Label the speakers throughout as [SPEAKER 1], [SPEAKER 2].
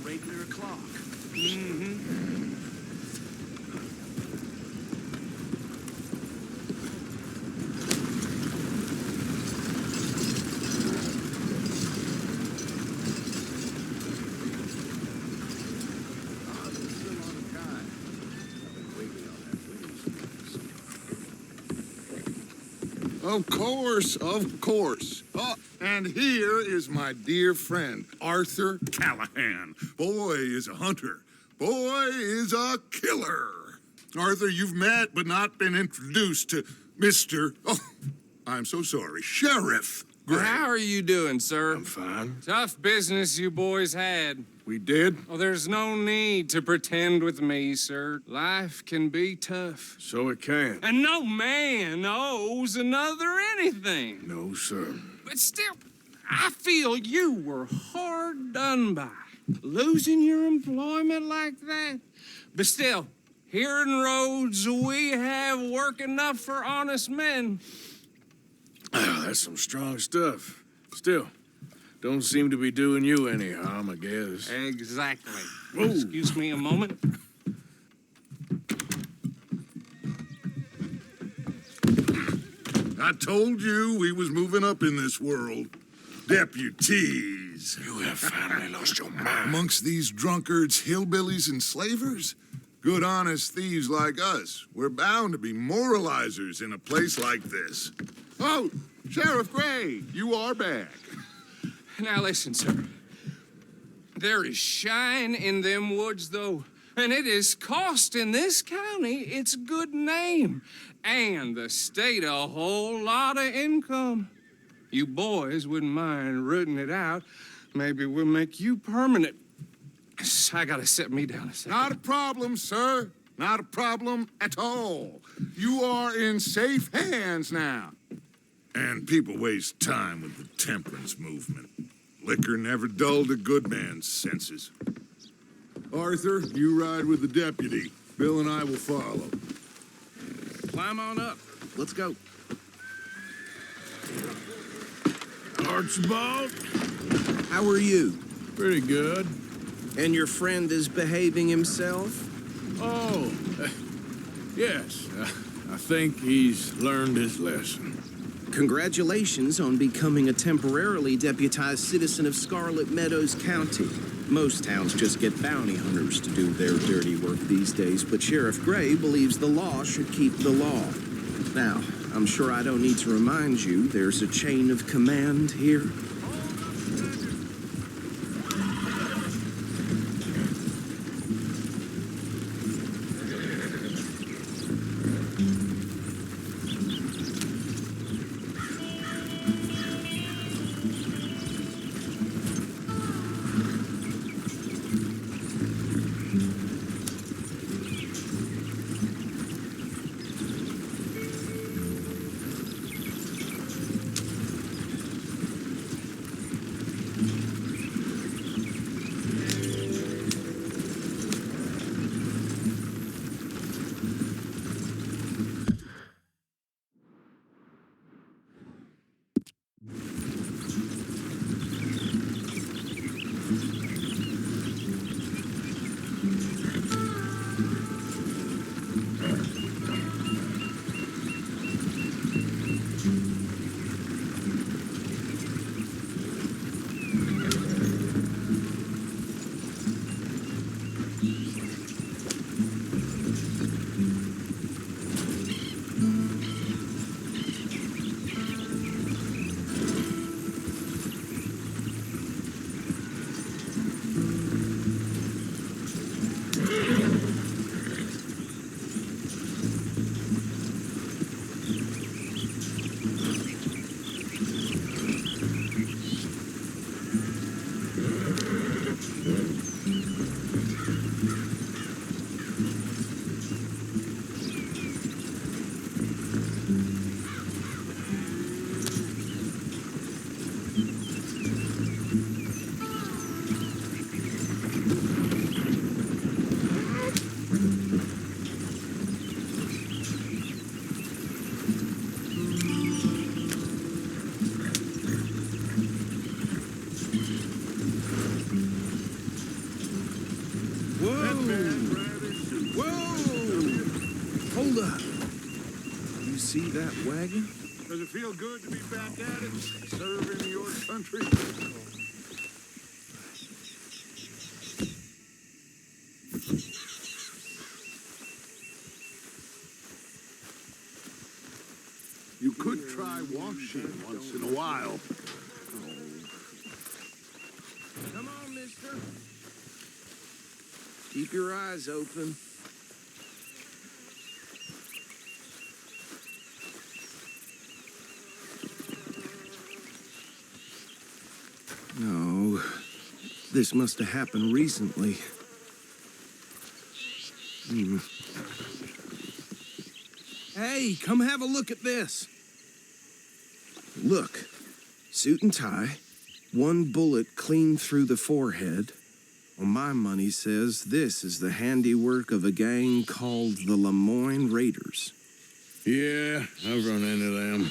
[SPEAKER 1] regular clock.
[SPEAKER 2] Of course, of course. Oh, and here is my dear friend, Arthur Callahan. Boy is a hunter. Boy is a killer. Arthur, you've met but not been introduced to Mr. Oh, I'm so sorry, Sheriff Gray.
[SPEAKER 3] How are you doing, sir?
[SPEAKER 2] I'm fine.
[SPEAKER 3] Tough business you boys had.
[SPEAKER 2] We did?
[SPEAKER 3] Oh, there's no need to pretend with me, sir. Life can be tough.
[SPEAKER 2] So it can.
[SPEAKER 3] And no man owes another anything.
[SPEAKER 2] No, sir.
[SPEAKER 3] But still, I feel you were hard done by. Losing your employment like that. But still, here in Rhodes, we have work enough for honest men.
[SPEAKER 4] Oh, that's some strong stuff. Still, don't seem to be doing you any harm, I guess.
[SPEAKER 3] Exactly.
[SPEAKER 4] Whoa.
[SPEAKER 3] Excuse me a moment.
[SPEAKER 2] I told you we was moving up in this world. Deputies.
[SPEAKER 4] You have finally lost your mind.
[SPEAKER 2] Amongst these drunkards, hillbillies, and slavers? Good, honest thieves like us. We're bound to be moralizers in a place like this. Oh, Sheriff Gray, you are back.
[SPEAKER 3] Now listen, sir. There is shine in them woods, though, and it is costing this county its good name and the state a whole lot of income. You boys wouldn't mind rooting it out. Maybe we'll make you permanent. I gotta sit me down a second.
[SPEAKER 2] Not a problem, sir. Not a problem at all. You are in safe hands now. And people waste time with the temperance movement. Liquor never dulled a good man's senses. Arthur, you ride with the deputy. Bill and I will follow.
[SPEAKER 1] Climb on up. Let's go.
[SPEAKER 4] Archibald?
[SPEAKER 5] How are you?
[SPEAKER 4] Pretty good.
[SPEAKER 5] And your friend is behaving himself?
[SPEAKER 4] Oh, yes. I think he's learned his lesson.
[SPEAKER 5] Congratulations on becoming a temporarily deputized citizen of Scarlet Meadows County. Most towns just get bounty hunters to do their dirty work these days, but Sheriff Gray believes the law should keep the law. Now, I'm sure I don't need to remind you there's a chain of command here. see that wagon?
[SPEAKER 2] Does it feel good to be back at it, serving your country? You could try washing once in a while.
[SPEAKER 5] Come on, mister. Keep your eyes open. No, this must have happened recently. Hey, come have a look at this. Look, suit and tie, one bullet clean through the forehead. Well, my money says this is the handiwork of a gang called the Lemoyne Raiders.
[SPEAKER 4] Yeah, I've run into them.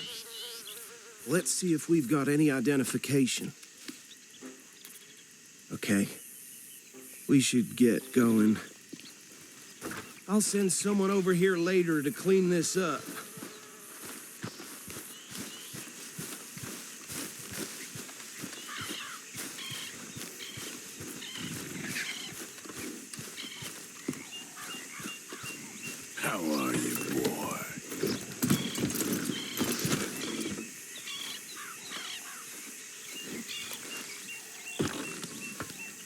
[SPEAKER 5] Let's see if we've got any identification. Okay, we should get going. I'll send someone over here later to clean this up.
[SPEAKER 4] How are you, boy?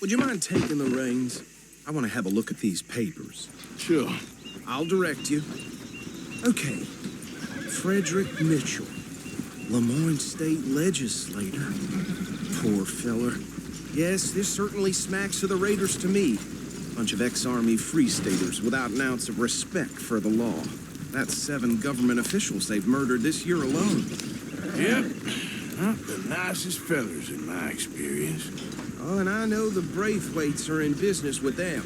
[SPEAKER 5] Would you mind taking the reins? I want to have a look at these papers.
[SPEAKER 4] Sure.
[SPEAKER 5] I'll direct you. Okay. Frederick Mitchell, Lemoyne State Legislator. Poor feller. Yes, this certainly smacks of the Raiders to me. Bunch of ex-Army Free Staters without an ounce of respect for the law. That's 7 government officials they've murdered this year alone.
[SPEAKER 4] Yep. Not the nicest fellers in my experience.
[SPEAKER 5] Oh, and I know the Braithwaites are in business with them.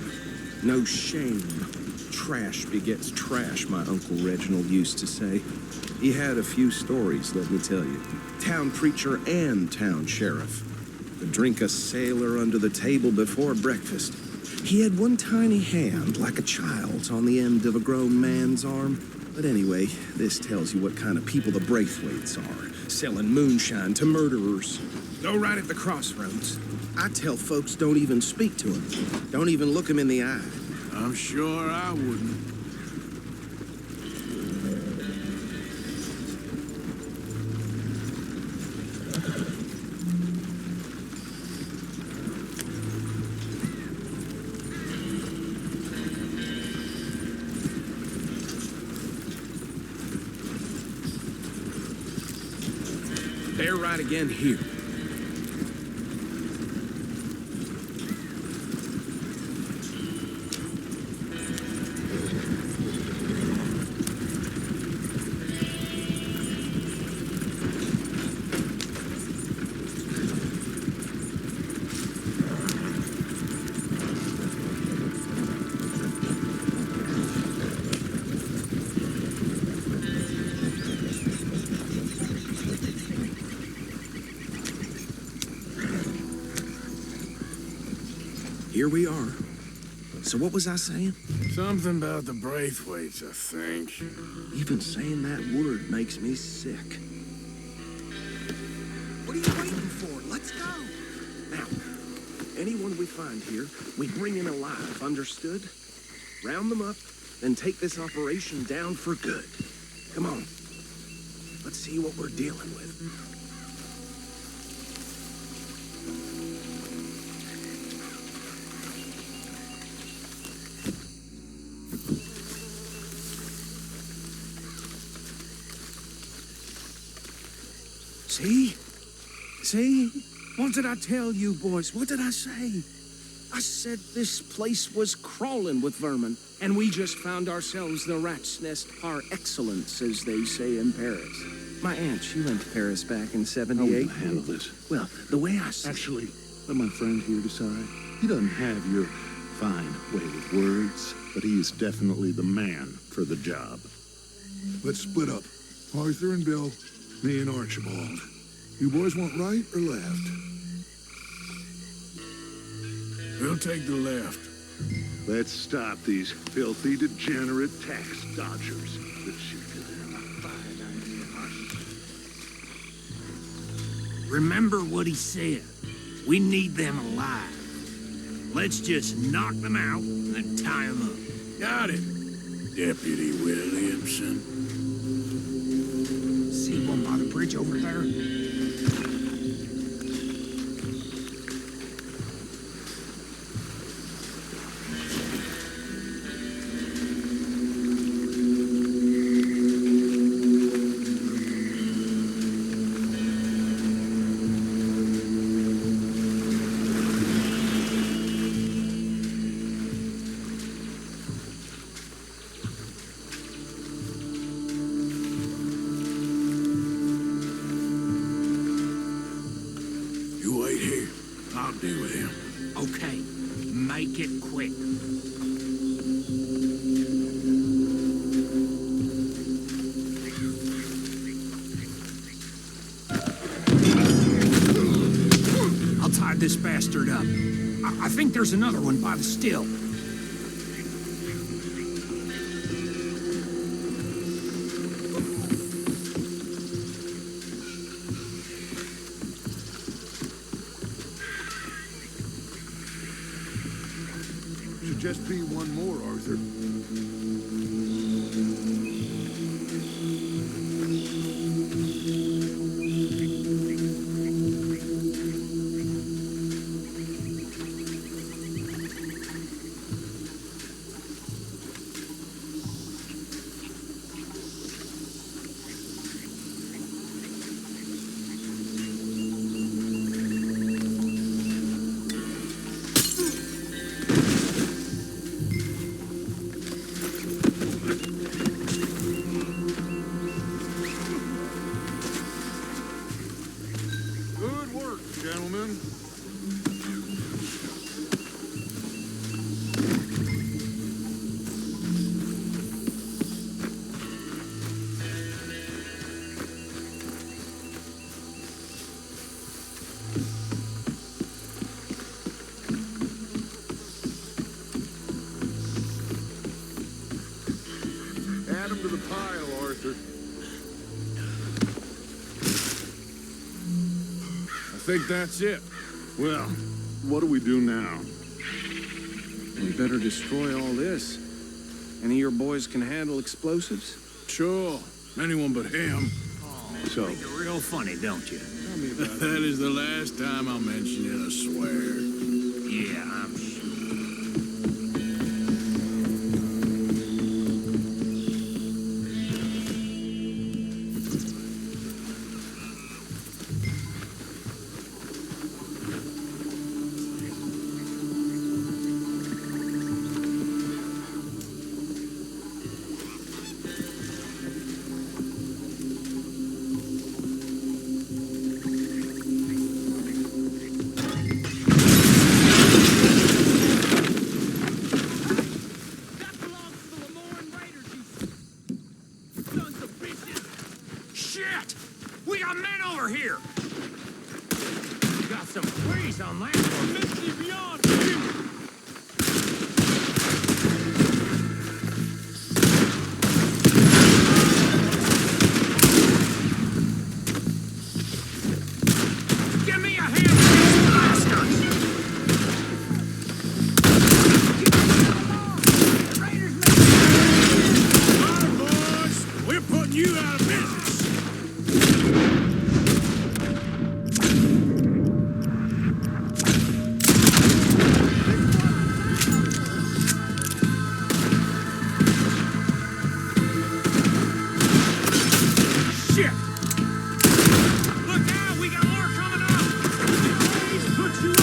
[SPEAKER 5] No shame. Trash begets trash, my Uncle Reginald used to say. He had a few stories, let me tell you. Town preacher and town sheriff. Could drink a sailor under the table before breakfast. He had one tiny hand, like a child's, on the end of a grown man's arm. But anyway, this tells you what kind of people the Braithwaites are. Selling moonshine to murderers. Go right at the crossroads. I tell folks don't even speak to him. Don't even look him in the eye.
[SPEAKER 4] I'm sure I wouldn't.
[SPEAKER 5] They're right again here. Here we are. So what was I saying?
[SPEAKER 4] Something about the Braithwaites, I think.
[SPEAKER 5] Even saying that word makes me sick. What are you waiting for? Let's go. Now, anyone we find here, we bring in alive, understood? Round them up, then take this operation down for good. Come on. Let's see what we're dealing with. See? See? What did I tell you, boys? What did I say? I said this place was crawling with vermin, and we just found ourselves the rat's nest par excellence, as they say in Paris. My aunt, she went to Paris back in '78.
[SPEAKER 6] How will I handle this?
[SPEAKER 5] Well, the way I see
[SPEAKER 6] Actually, let my friend here decide. He doesn't have your fine way with words, but he is definitely the man for the job.
[SPEAKER 2] Let's split up. Arthur and Bill, me and Archibald. You boys want right or left?
[SPEAKER 4] We'll take the left.
[SPEAKER 6] Let's stop these filthy, degenerate tax dodgers. Let's shoot to them.
[SPEAKER 5] Fine,
[SPEAKER 7] Remember what he said. We need them alive. Let's just knock them out and then tie them up.
[SPEAKER 4] Got it, Deputy Williamson.
[SPEAKER 7] See one by the bridge over there?
[SPEAKER 4] You wait here. I'll deal with him.
[SPEAKER 7] Okay, make it quick. I'll tie this bastard up. I think there's another one by the still.
[SPEAKER 2] Should just be one more, Arthur. Good work, gentlemen. Add 'em to the pile, Arthur.
[SPEAKER 4] I think that's it.
[SPEAKER 6] Well, what do we do now?
[SPEAKER 5] We better destroy all this. Any of your boys can handle explosives?
[SPEAKER 4] Sure. Anyone but him.
[SPEAKER 6] So,
[SPEAKER 7] Make it real funny, don't you?
[SPEAKER 4] That is the last time I'll mention it, I swear.
[SPEAKER 7] Yeah, I'm sure. Shit! We got men over here! Got some freeze on that one. Mystery beyond you! Give me a hand with these bastards!
[SPEAKER 4] All right, boys. We're putting you out of business.
[SPEAKER 7] Shit! Look out! We got more coming up! Please put you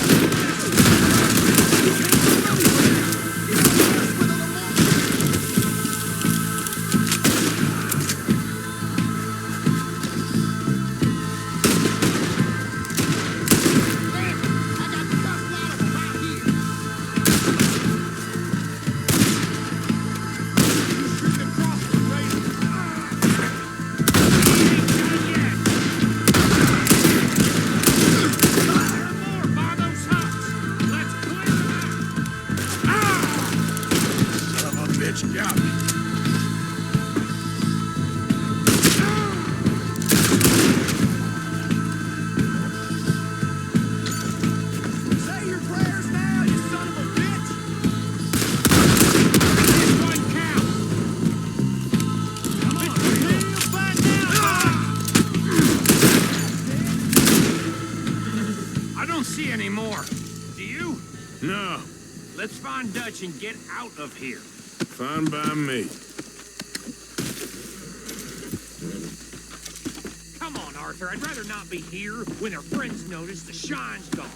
[SPEAKER 4] Son of a bitch, got me.
[SPEAKER 7] Let's find Dutch and get out of here.
[SPEAKER 4] Fine by me.
[SPEAKER 7] Come on, Arthur. I'd rather not be here when their friends notice the shine's gone.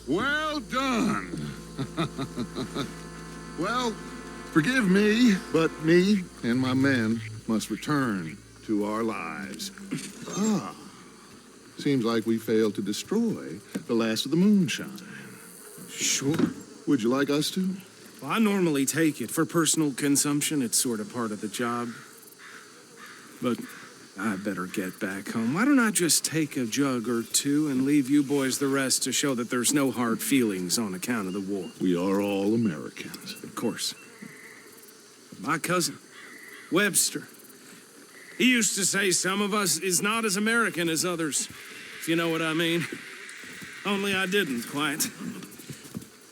[SPEAKER 2] Well done. Well, forgive me, but me and my men must return to our lives. Ah, seems like we failed to destroy the last of the moonshine.
[SPEAKER 5] Sure.
[SPEAKER 2] Would you like us to?
[SPEAKER 5] Well, I normally take it. For personal consumption, it's sort of part of the job. But I better get back home. Why don't I just take a jug or two and leave you boys the rest to show that there's no hard feelings on account of the war?
[SPEAKER 2] We are all Americans.
[SPEAKER 5] Of course. My cousin, Webster, he used to say some of us is not as American as others, if you know what I mean. Only I didn't quite.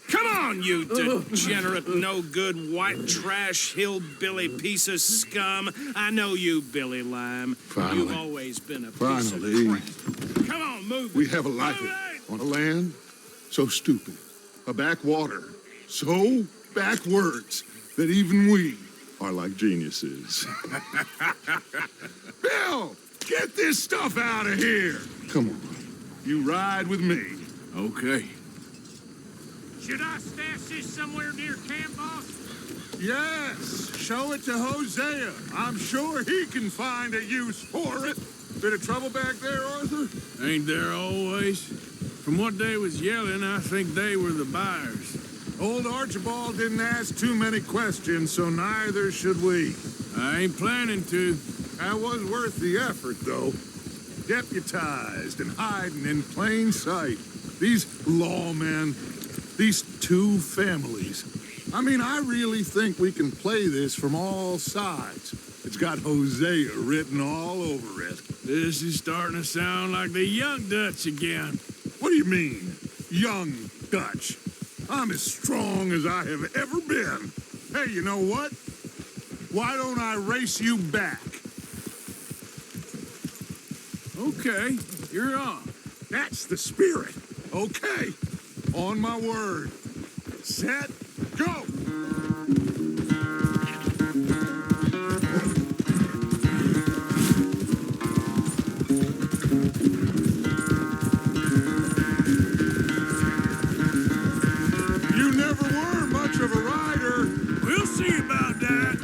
[SPEAKER 5] Come on, you degenerate, no-good, white trash, hillbilly piece of scum. I know you, Billy Lime.
[SPEAKER 2] Finally.
[SPEAKER 5] You've always been a piece
[SPEAKER 2] Finally.
[SPEAKER 5] of crap. Come on, move
[SPEAKER 2] We
[SPEAKER 5] it.
[SPEAKER 2] have a life
[SPEAKER 5] Move it.
[SPEAKER 2] on a land so stupid, a backwater so backwards that even we are like geniuses. Bill, get this stuff out of here. Come on, you ride with me.
[SPEAKER 4] Okay.
[SPEAKER 7] Should I stash this somewhere near camp, boss?
[SPEAKER 2] Yes, show it to Hosea. I'm sure he can find a use for it. Bit of trouble back there, Arthur?
[SPEAKER 4] Ain't there always? From what they was yelling, I think they were the buyers.
[SPEAKER 2] Old Archibald didn't ask too many questions, so neither should we.
[SPEAKER 4] I ain't planning to.
[SPEAKER 2] That was worth the effort, though. Deputized and hiding in plain sight. These lawmen, these two families. I mean, I really think we can play this from all sides. It's got Hosea written all over it.
[SPEAKER 4] This is starting to sound like the young Dutch again.
[SPEAKER 2] What do you mean, young Dutch? I'm as strong as I have ever been. Hey, you know what? Why don't I race you back?
[SPEAKER 4] Okay, you're on.
[SPEAKER 2] That's the spirit. Okay, on my word. Set, go! You never were much of a rider.
[SPEAKER 4] We'll see about that.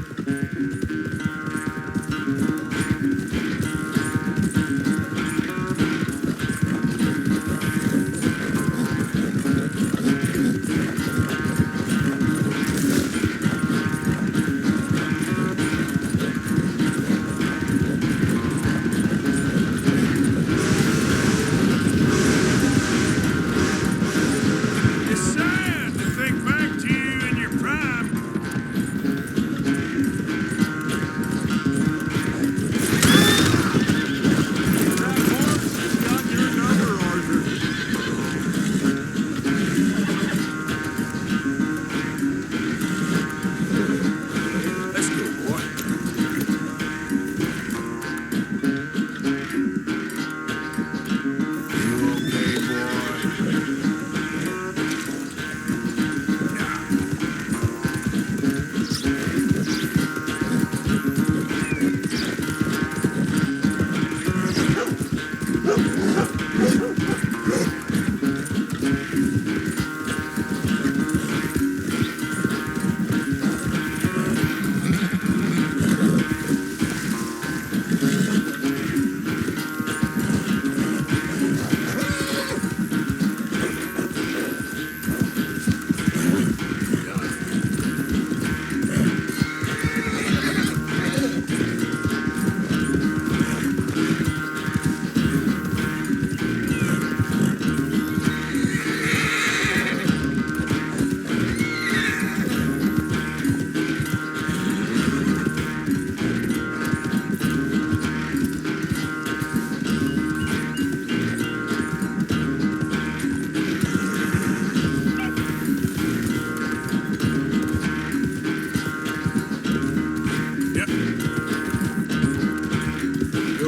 [SPEAKER 4] Yep. You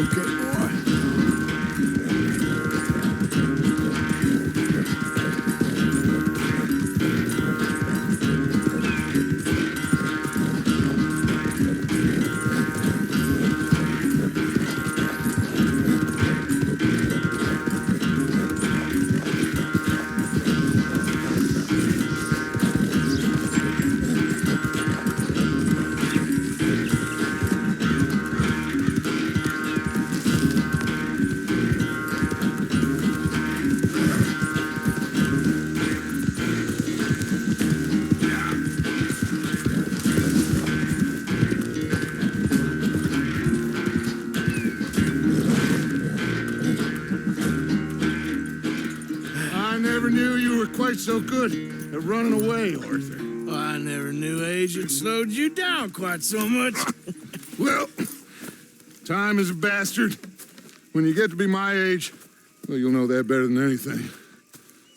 [SPEAKER 4] okay, boy?
[SPEAKER 2] I never knew you were quite so good at running away, Arthur.
[SPEAKER 4] Well, I never knew age had slowed you down quite so much.
[SPEAKER 2] Well, time is a bastard. When you get to be my age, well, you'll know that better than anything.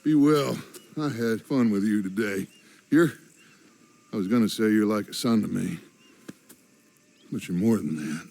[SPEAKER 2] Be well. I had fun with you today. I was gonna say you're like a son to me, but you're more than that.